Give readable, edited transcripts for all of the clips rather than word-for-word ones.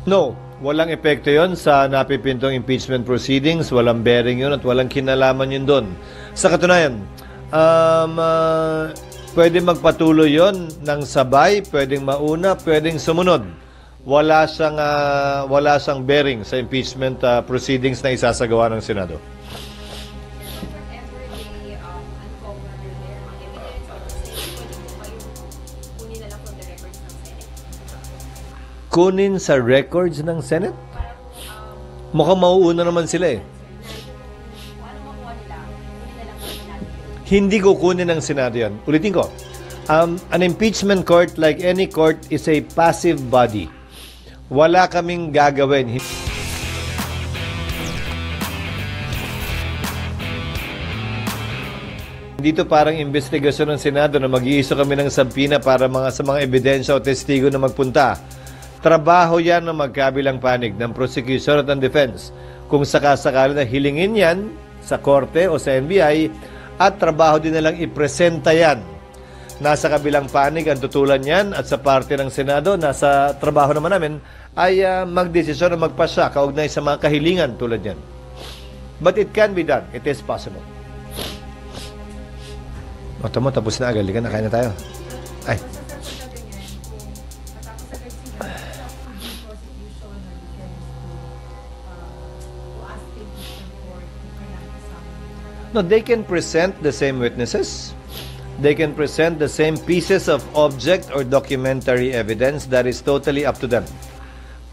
No, walang epekto yon sa napipintong impeachment proceedings, walang bearing yun at walang kinalaman yun doon. Sa katunayan, pwede magpatuloy yon ng sabay, pwedeng mauna, pwedeng sumunod. Wala siyang bearing sa impeachment proceedings na isasagawa ng Senado. Kunin sa records ng Senate? Mukhang mauuna naman sila eh. Hindi ko kunin ng Senado yan. Ulitin ko. An impeachment court, like any court, is a passive body. Wala kaming gagawin. Dito parang investigasyon ng Senado na mag-iiso kami ng sabpina para sa mga ebidensya o testigo na magpunta. Trabaho yan ng magkabilang panig ng prosecution at ng defense. Kung sakasakali na hilingin yan sa korte o sa NBI, at trabaho din nilang ipresenta yan. Nasa kabilang panig ang tutulan yan at sa parte ng Senado, nasa trabaho naman namin, ay magdesisyon o magpasya kaugnay sa mga kahilingan tulad yan. But it can be done. It is possible. O, tamo, tapos na agad. Likan na, kain na tayo. Ay. No, they can present the same witnesses. They can present the same pieces of object or documentary evidence. That is totally up to them.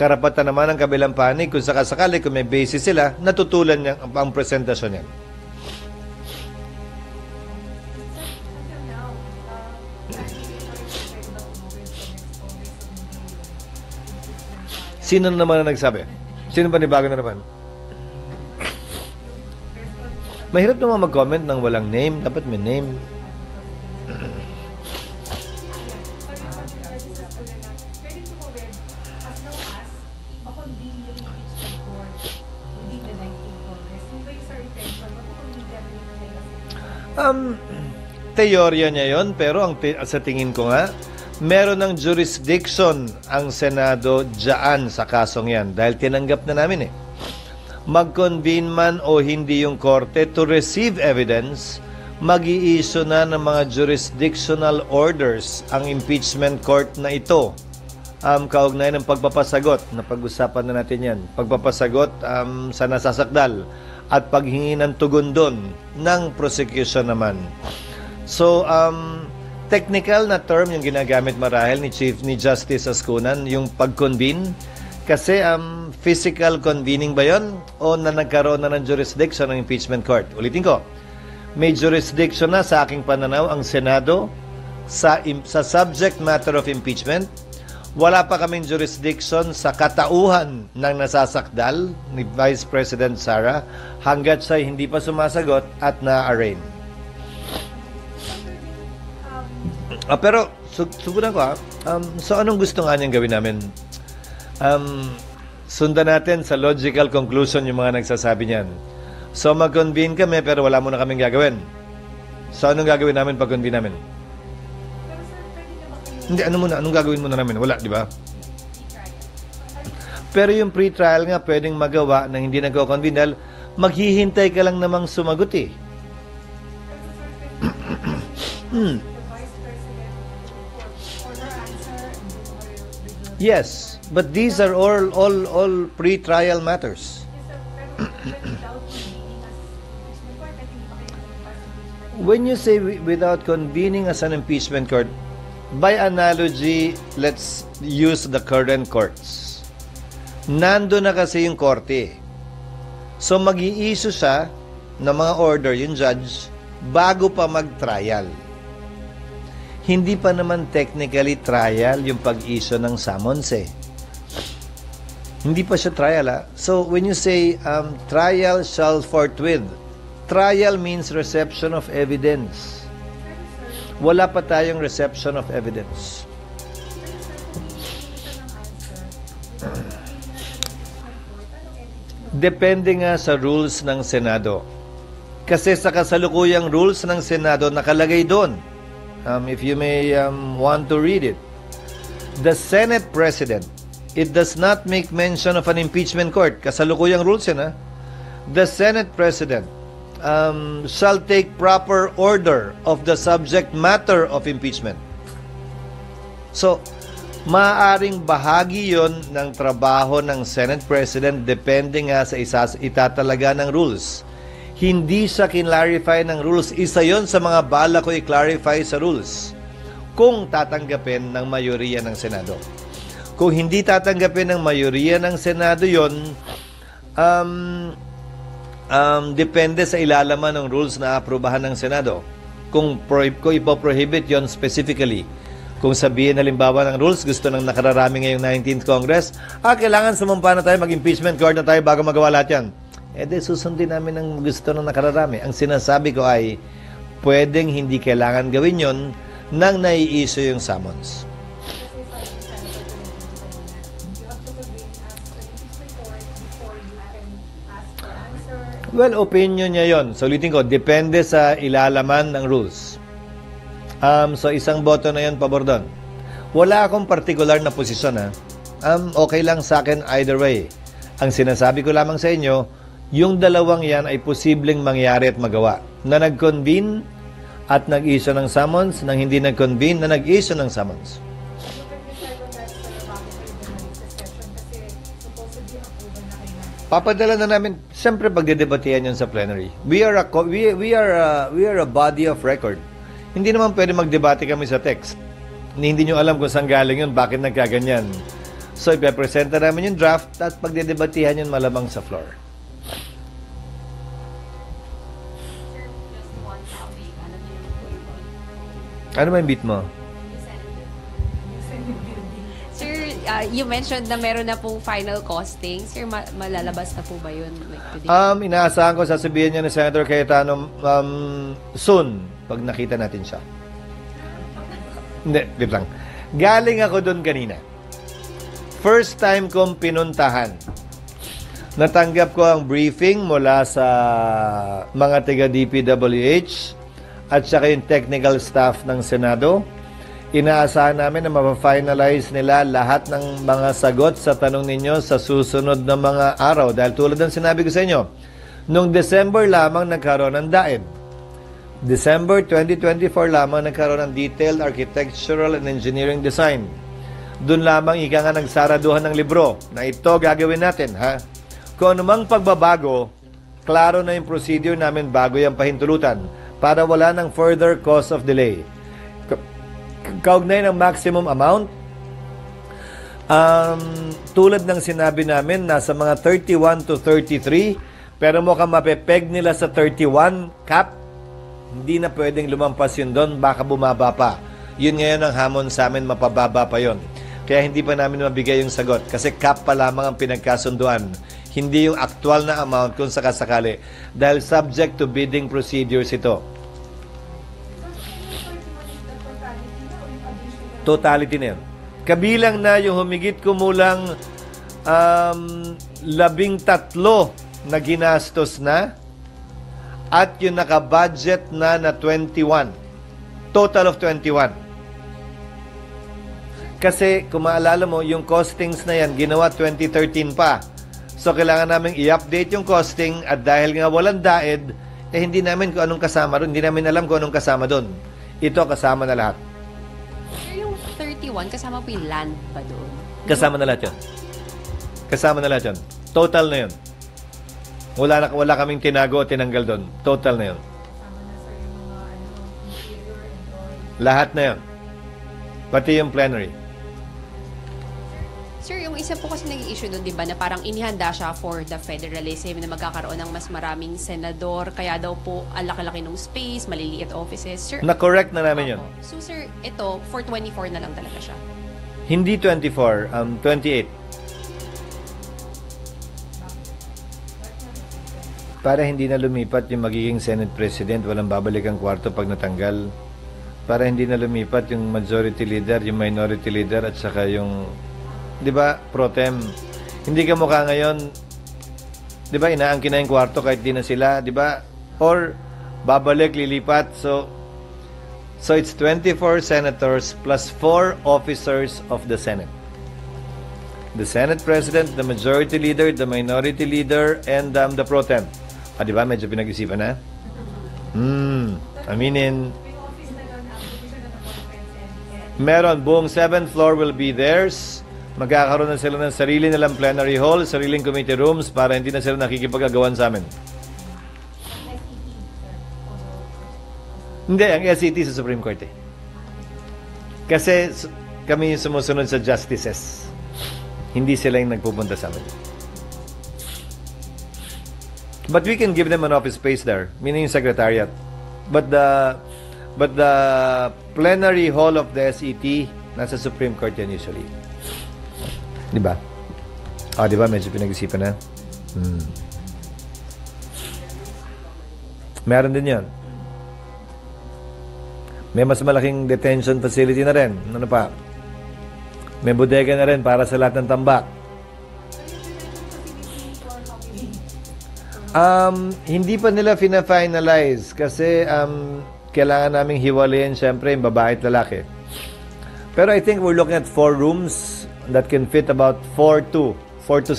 Karapatan naman ng kabilang panig kung sakasakali, kung may basis sila, natutulan niya ang presentasyon niya. Sino naman ang nagsabi? Sino ba nibago na naman? Mahirap naman mag-comment ng walang name. Dapat may name. Teorya niya yon, pero sa tingin ko nga, meron ng jurisdiction ang Senado dyan sa kasong yan dahil tinanggap na namin eh. Mag-convene man o hindi yung korte to receive evidence, mag-i-issue na ng mga jurisdictional orders ang impeachment court na ito. Kaugnay ng pagpapasagot, na pag-usapan na natin yan, pagpapasagot sa nasasakdal at paghingi ng tugon doon ng prosecution naman. So, technical na term yung ginagamit marahil ni Justice Ascunan, yung pag-convene. Kasi physical convening ba yun? O na nagkaroon na ng jurisdiction ng impeachment court? Ulitin ko, may jurisdiction na sa aking pananaw ang Senado sa subject matter of impeachment. Wala pa kaming jurisdiction sa katauhan ng nasasakdal ni Vice President Sara hanggat siya hindi pa sumasagot at na-arraign. Pero, subukan ko so anong gusto nga niyang gawin namin? Sundan natin sa logical conclusion yung mga nagsasabi niyan. So mag-convene kami pero wala muna kaming gagawin. So anong gagawin namin pag-convene namin? Hindi, anong gagawin muna namin? Wala, di ba? Pero yung pre-trial nga pwedeng magawa nang hindi nagko-convene dahil maghihintay ka lang namang sumagot eh. Yes, but these are all pre-trial matters. When you say without convening as an impeachment court, by analogy, let's use the current courts. Nando na kasi yung korte. So mag-i-issue siya ng mga order, yung judge, bago pa mag-trial. Hindi pa naman technically trial yung pag-issue ng summons eh. Hindi pa siya trial ah. So when you say trial shall forthwith, trial means reception of evidence. Wala pa tayong reception of evidence. Depende nga sa rules ng Senado. Kasi sa kasalukuyang rules ng Senado nakalagay doon. If you may want to read it. The Senate President it does not make mention of an impeachment court. Kasalukuyang rules yan, ha? The Senate President shall take proper order of the subject matter of impeachment. So, maaaring bahagi yon ng trabaho ng Senate President depende nga sa itatalaga ng rules. Hindi siya kinlarify ng rules. Isa yon sa mga bala ko i-clarify sa rules kung tatanggapin ng mayoriya ng Senado. Kung hindi tatanggapin ng mayoriya ng Senado yon, depende sa ilalaman ng rules na aprubahan ng Senado. Kung ipoprohibit yon specifically. Kung sabihin halimbawa ng rules, gusto ng nakararami ngayong 19th Congress, kailangan sumumpa na tayo, mag-impeachment court na tayo bago magawa lahat yan. Susundin namin ang gusto ng nakararami. Ang sinasabi ko ay, pwedeng hindi kailangan gawin yon nang nai-issue yung summons. Well, opinion niya yon. So, ulitin ko, depende sa ilalaman ng rules. So, isang boto na yon pabor doon. Wala akong particular na posisyon, ha. Okay lang sa akin either way. Ang sinasabi ko lamang sa inyo, yung dalawang yan ay posibleng mangyari at magawa. Na nag-convene at nag-issue ng summons, nang hindi nag-convene na nag-issue ng summons. Papadala na namin, siyempre pagdedebatihan yun sa plenary. We are a body of record. Hindi naman pwede magdebate kami sa text. Hindi nyo alam kung saan galing yun, bakit nagkaganyan. So, ipapresenta namin yung draft at pagdedebatihan yun malamang sa floor. Ano ba yung beat mo? Sir, you mentioned na meron na pong final costing. Sir, malalabas na po ba yun? Inaasahan ko sasabihin niya ni Senator Cayetano soon, pag nakita natin siya. Hindi, wait lang. Galing ako doon kanina. First time kong pinuntahan. Natanggap ko ang briefing mula sa mga taga-DPWH at saka yung technical staff ng Senado. Inaasahan namin na mapafinalize nila lahat ng mga sagot sa tanong ninyo sa susunod na mga araw. Dahil tulad ng sinabi ko sa inyo, noong December lamang nagkaroon ng DAED. December 2024 lamang nagkaroon ng Detailed Architectural and Engineering Design. Doon lamang ika nga nagsaraduhan ng libro na ito gagawin natin, ha? Kung anumang pagbabago, klaro na yung procedure namin bago yung pahintulutan para wala ng further cause of delay. Kaugnay ng maximum amount, tulad ng sinabi namin, nasa mga 31 to 33, pero mukhang mapepeg nila sa 31 cap, hindi na pwedeng lumampas yun doon, baka bumaba pa. Yun ngayon ang hamon sa amin, mapababa pa yun. Kaya hindi pa namin mabigay yung sagot, kasi cap pa lamang ang pinagkasunduan. Hindi yung actual na amount kung sakasakali. Dahil subject to bidding procedures ito. Totality na yun. Kabilang na yung humigit kumulang 13 na ginastos na at yung naka-budget na 21. Total of 21. Kasi kung maalala mo, yung costings na yan, ginawa 2013 pa. So, kailangan namin i-update yung costing at dahil nga walang DAED, hindi namin kung anong kasama doon. Hindi namin alam kung anong kasama doon. Ito, kasama na lahat. Sir, yung 31, kasama po yung land ba doon? Kasama na lahat yun. Kasama na lahat yun. Total na yun. Wala kaming tinago o tinanggal doon. Total na yun. Lahat na yun. Pati yung plenary. Sir, yung isa po kasi nag-i-issue doon, di ba, na parang inihanda siya for the federalism na magkakaroon ng mas maraming senador, kaya daw po ang laki-laki ng space, maliliit offices. Sir, Na-correct na namin yun. So, sir, ito, for 24 na lang talaga siya? Hindi 24, 28. Para hindi na lumipat yung magiging Senate President, walang babalik ang kwarto pag natanggal. Para hindi na lumipat yung majority leader, yung minority leader, at saka yung, di ba, pro tem. Hindi ka mukha ngayon, di ba, inaangkin na yung kwarto kahit di na sila, di ba? Or, babalik, lilipat. So it's 24 senators plus 4 officers of the Senate. the Senate President, the Majority Leader, the Minority Leader, and the Pro Tem. Di ba? Medyo pinag-isipan na? Aminin. Meron, buong 7th floor will be theirs. Magkakaroon na sila ng sarili nilang plenary hall, sariling committee rooms para hindi na sila nakikipag-agawan sa amin. Hindi, ang SET sa Supreme Court eh. Kasi kami yung sumusunod sa justices. Hindi sila yung nagpupunta sa amin. But we can give them an office space there, meaning yung secretariat. But the plenary hall of the SET, nasa Supreme Court yan usually. Di ba? Di ba? Medyo pinag-isipan na. Meron din yan. May mas malaking detention facility na rin. Ano pa? May bodega na rin para sa lahat ng tambak. Hindi pa nila fina-finalize kasi kailangan naming hiwalayin siyempre yung babae at lalaki. Pero I think we're looking at 4 rooms that can fit about 4 to 6.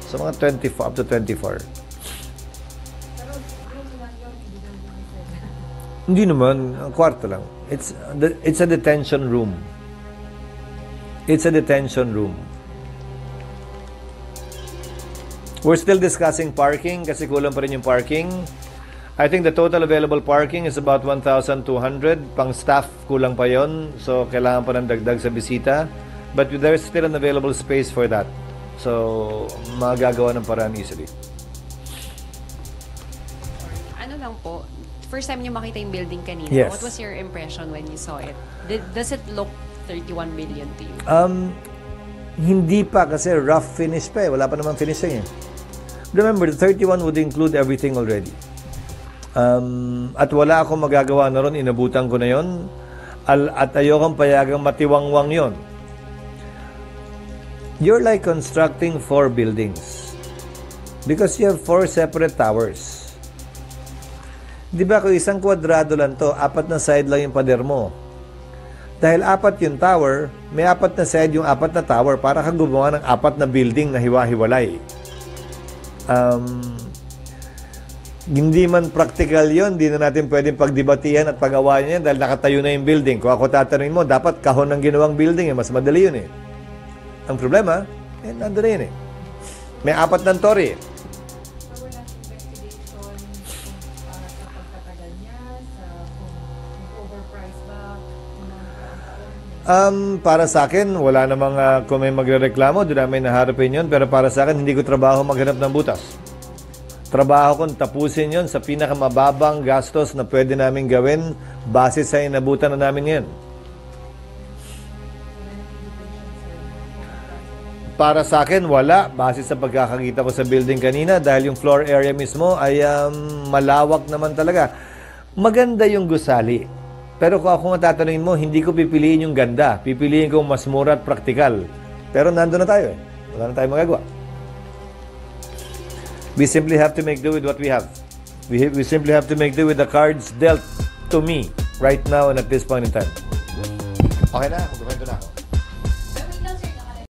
So mga 24 up to 24. Hindi naman, kwarto lang. It's a detention room. It's a detention room. We're still discussing parking kasi kulang pa rin yung parking. I think the total available parking is about 1,200. Pang staff, kulang pa yon. So, kailangan pa ng dagdag sa bisita. But there's still an available space for that. So, magagawa ng paraan easily. Ano lang po, first time niyo makita yung building kanina, Yes. what was your impression when you saw it? Does it look 31 million to you? Hindi pa kasi rough finish pa eh. Wala pa naman finishing eh. Remember, the 31 would include everything already. At wala akong magagawa na ron, inabutan ko na yon. At ayokong payagang matiwangwang yon. You're like constructing 4 buildings. Because you have 4 separate towers. Di ba kung isang kwadrado lang to, 4 na side lang yung pader mo. Dahil 4 yung tower, may 4 na side yung 4 na tower para kang gumawa ng 4 na building na hiwa-hiwalay. Hindi man practical yon, hindi na natin pwedeng pagdebatihan at pag-awayan yan dahil nakatayo na yung building. Kung ako tatanungin mo, dapat kahon ng ginawang building, mas madali yun eh. Ang problema, nandun na yun eh. May 4 ng tori eh. Para sa akin, wala namang kung may magrereklamo, doon namin naharapin yun. Pero para sa akin, hindi ko trabaho maghanap ng butas. Trabaho kong tapusin yun sa pinakamababang gastos na pwede namin gawin base sa inabutan na namin ngayon. Para sa akin, wala. Base sa pagkakakita ko sa building kanina dahil yung floor area mismo ay malawak naman talaga. Maganda yung gusali. Pero kung ako tatanungin mo, hindi ko pipiliin yung ganda. Pipiliin ko mas mura at praktikal. Pero nandun na tayo eh. Wala na tayong magagawa. We simply have to make do with what we have. We simply have to make do with the cards dealt to me right now and at this point in time. Okay na, magkukwento na ako.